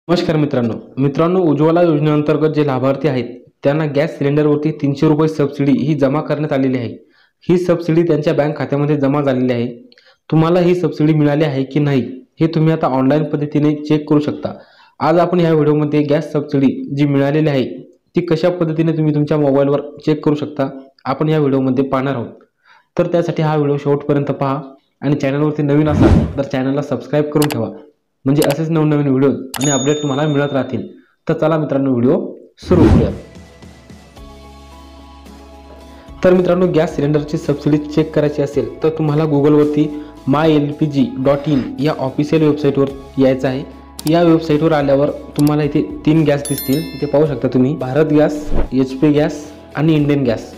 नमस्कार मित्रांनो उज्ज्वला योजनेअंतर्गत जे लाभार्थी आहेत त्यांना गॅस सिलेंडरवरती 300 रुपये सबसिडी ही जमा करण्यात आलेली आहे। ही सबसिडी त्यांच्या बँक खात्यामध्ये जमा झालेली आहे। तुम्हाला ही सबसिडी मिळाली आहे की नाही हे तुम्ही आता ऑनलाईन पद्धतीने चेक करू शकता। आज आपण या व्हिडिओमध्ये गॅस सबसिडी जी मिळालेली आहे ती कशा पद्धतीने तुम्ही तुमच्या मोबाईलवर चेक करू शकता आपण या व्हिडिओमध्ये पाहणार आहोत। तर त्यासाठी हा व्हिडिओ शेवटपर्यंत पहा आणि चॅनलवरती नवीन असाल तर चॅनलला सबस्क्राइब करून ठेवा, म्हणजे असेच नवनवीन व्हिडिओ आणि अपडेट तुम्हाला मिळत राहतील। तर चला मित्रांनो व्हिडिओ सुरू करूया। तर मित्रांनो गॅस सिलेंडरची सबसिडी चेक करायची असेल तर तुम्हाला गुगलवरती mylpg.in या ऑफिशियल वेबसाईटवर यायचं आहे। या वेबसाईटवर आल्यावर तुम्हाला इथे 3 गॅस दिसतील, इथे पाहू शकता तुम्ही भारत गॅस, HP गॅस आणि इंडियन गॅस।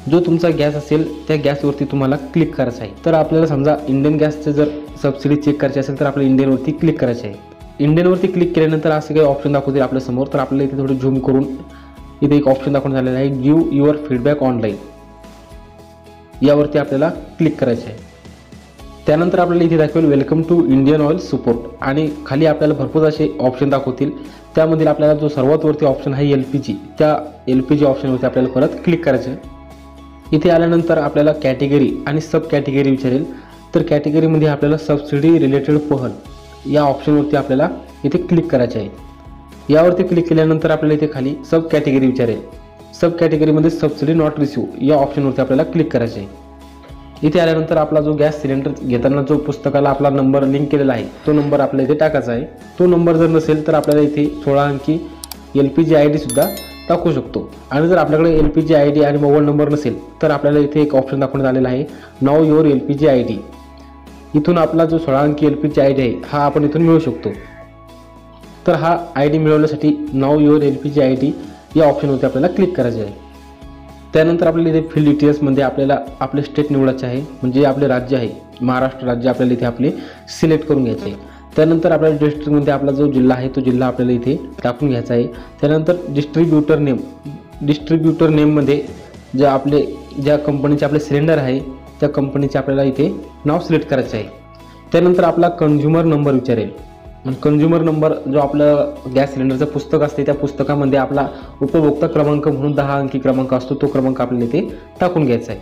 जो तुमचा गॅस असेल त्या गॅसवरती तुम्हाला क्लिक करायचं आहे। तर आपल्याला समजा इंडियन गॅसचे जर सबसिडी चेक करायची असेल तर आपल्याला इंडियनवरती क्लिक करायचे आहे। इंडियनवरती क्लिक केल्यानंतर असे काही ऑप्शन दाखवतील आपल्या समोर। तर आपल्याला इथे थोडं झूम करून इथे एक ऑप्शन दाखवण्यात आलेला आहे, गिव्ह युअर फीडबॅक ऑनलाईन, यावरती आपल्याला क्लिक करायचे आहे। त्यानंतर आपल्याला इथे दाखवेल welcome to Indian Oil support आणि खाली आपल्याला भरपूर असे ऑप्शन दाखवतील। त्यामधील आपल्याला जो सर्वात वरती ऑप्शन आहे LPG, त्या LPG ऑप्शनवरती आपल्याला परत क्लिक करायचे आहे। इथे आल्यानंतर आपल्याला कॅटेगरी आणि सब कॅटेगरी विचारेल। तर कॅटेगरीमध्ये आपल्याला सबसिडी रिलेटेड पहल या ऑप्शनवरती आपल्याला इथे क्लिक करायचे आहे। यावरती क्लिक केल्यानंतर आपल्याला इथे खाली सब कॅटेगरी विचारेल। सब कॅटेगरीमध्ये सबसिडी नॉट रिसीव्ह या ऑप्शनवरती आपल्याला क्लिक करायचे आहे। इथे आल्यानंतर आपला जो गॅस सिलेंडर घेताना जो पुस्तकाला आपला नंबर लिंक केलेला आहे तो नंबर आपल्याला इथे टाकायचा आहे। तो नंबर जर नसेल तर आपल्याला इथे 16 अंकी LPG ID सुद्धा टाकू शकतो। आणि जर आपल्याकडे LPG ID आणि मोबाईल नंबर नसेल तर आपल्याला इथे एक ऑप्शन दाखवण्यात आलेला आहे, नाव युअर LPG ID। इथून आपला जो 16 अंकी LPG ID आहे हा आपण इथून मिळवू शकतो। तर हा ID मिळवण्यासाठी नाव युअर LPG ID या ऑप्शनवरती आपल्याला क्लिक करायचे आहे। त्यानंतर आपल्याला इथे फील्ड डिटेल्समध्ये आपल्याला आपले स्टेट निवडायचे आहे, म्हणजे आपले राज्य आहे महाराष्ट्र राज्य आपल्याला इथे आपले सिलेक्ट करून घ्यायचे आहे। त्यानंतर आपल्याला डिस्ट्रिक्टमध्ये आपला जो जिल्हा आहे तो जिल्हा आपल्याला इथे टाकून घ्यायचा आहे। त्यानंतर डिस्ट्रीब्युटर नेममध्ये ज्या कंपनीचे आपले सिलेंडर आहे त्या कंपनीचे आपल्याला इथे नाव सिलेक्ट करायचे आहे। त्यानंतर आपला कंझ्युमर नंबर विचारेल। कंझ्युमर नंबर जो आपला गॅस सिलेंडरचं पुस्तक असते त्या पुस्तकामध्ये आपला उपभोक्ता क्रमांक म्हणून 10 अंकी क्रमांक असतो, तो क्रमांक आपल्याला इथे टाकून घ्यायचा आहे।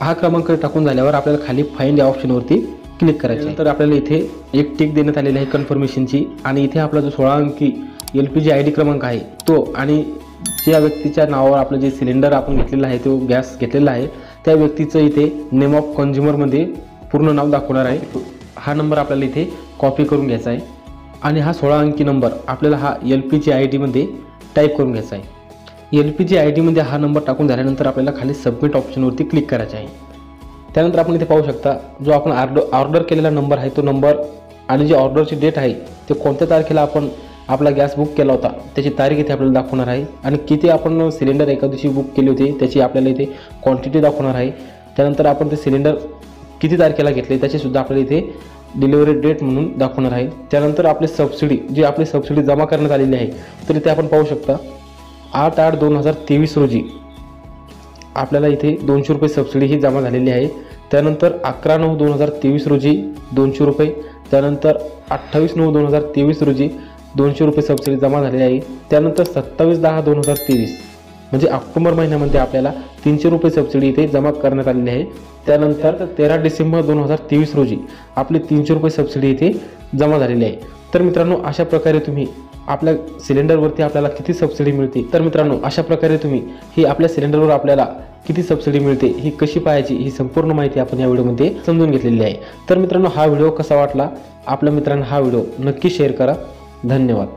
हा क्रमांक टाकून झाल्यावर आपल्याला खाली फाइंड या ऑप्शनवरती क्लिक करायचे आहे। तर आपल्याला इथे एक टिक देण्यात आलेली आहे कन्फर्मेशनची आणि इथे आपला जो 16 अंकी LPG ID क्रमांक आहे तो आणि ज्या व्यक्तीच्या नावावर आपलं जे सिलेंडर आपण घेतलेला आहे तो गॅस घेतलेला आहे त्या व्यक्तीचं इथे नेम ऑफ कंझ्युमरमध्ये पूर्ण नाव दाखवणार आहे। हा नंबर आपल्याला इथे कॉपी करून घ्यायचा आहे आणि हा 16 अंकी नंबर आपल्याला हा LPG ID मध्ये टाईप करून घ्यायचा आहे। LPG ID मध्ये हा नंबर टाकून झाल्यानंतर आपल्याला खाली सबमिट ऑप्शनवरती क्लिक करायचे आहे। त्यानंतर आपण इथे पाहू शकता जो आपण ऑर्डर केलेला नंबर आहे तो नंबर आणि जी ऑर्डरची डेट आहे ते कोणत्या तारखेला आपण आपला गॅस बुक केला होता त्याची तारीख इथे आपल्याला दाखवणार आहे आणि किती आपण सिलेंडर एका दिवशी बुक केले होते त्याची आपल्याला इथे क्वांटिटी दाखवणार आहे। त्यानंतर आपण ते सिलेंडर किती तारखेला घेतले त्याची सुद्धा आपल्याला इथे डिलिव्हरी डेट म्हणून दाखवणार आहे। त्यानंतर आपली सबसिडी जमा करण्यात आलेली आहे तर इथे आपण पाहू शकता 8/8/2023 रोजी आपल्याला इथे 200 रुपये सबसिडी ही जमा झालेली आहे। त्यानंतर 11/9/2023 रोजी 200 रुपये, त्यानंतर 28/9/2023 रोजी 200 रुपये सबसिडी जमा झालेली आहे। त्यानंतर 27/10/2023 म्हणजे ऑक्टोबर महिन्यामध्ये आपल्याला 300 रुपये सबसिडी इथे जमा करण्यात आलेली आहे। त्यानंतर 13 डिसेंबर 2023 रोजी आपली 300 रुपये सबसिडी इथे जमा झालेली आहे। तर मित्रांनो अशा प्रकारे तुम्ही आपल्या सिलेंडरवरती आपल्याला किती सबसिडी मिळते, तर मित्रांनो अशा प्रकारे तुम्ही ही आपल्या सिलेंडरवर आपल्याला किती सबसिडी मिळते ही कशी पाहायची ही संपूर्ण माहिती आपण या व्हिडिओमध्ये समजून घेतलेली आहे। तर मित्रांनो हा व्हिडिओ कसा वाटला, आपल्या मित्रांना हा व्हिडिओ नक्की शेअर करा। धन्यवाद।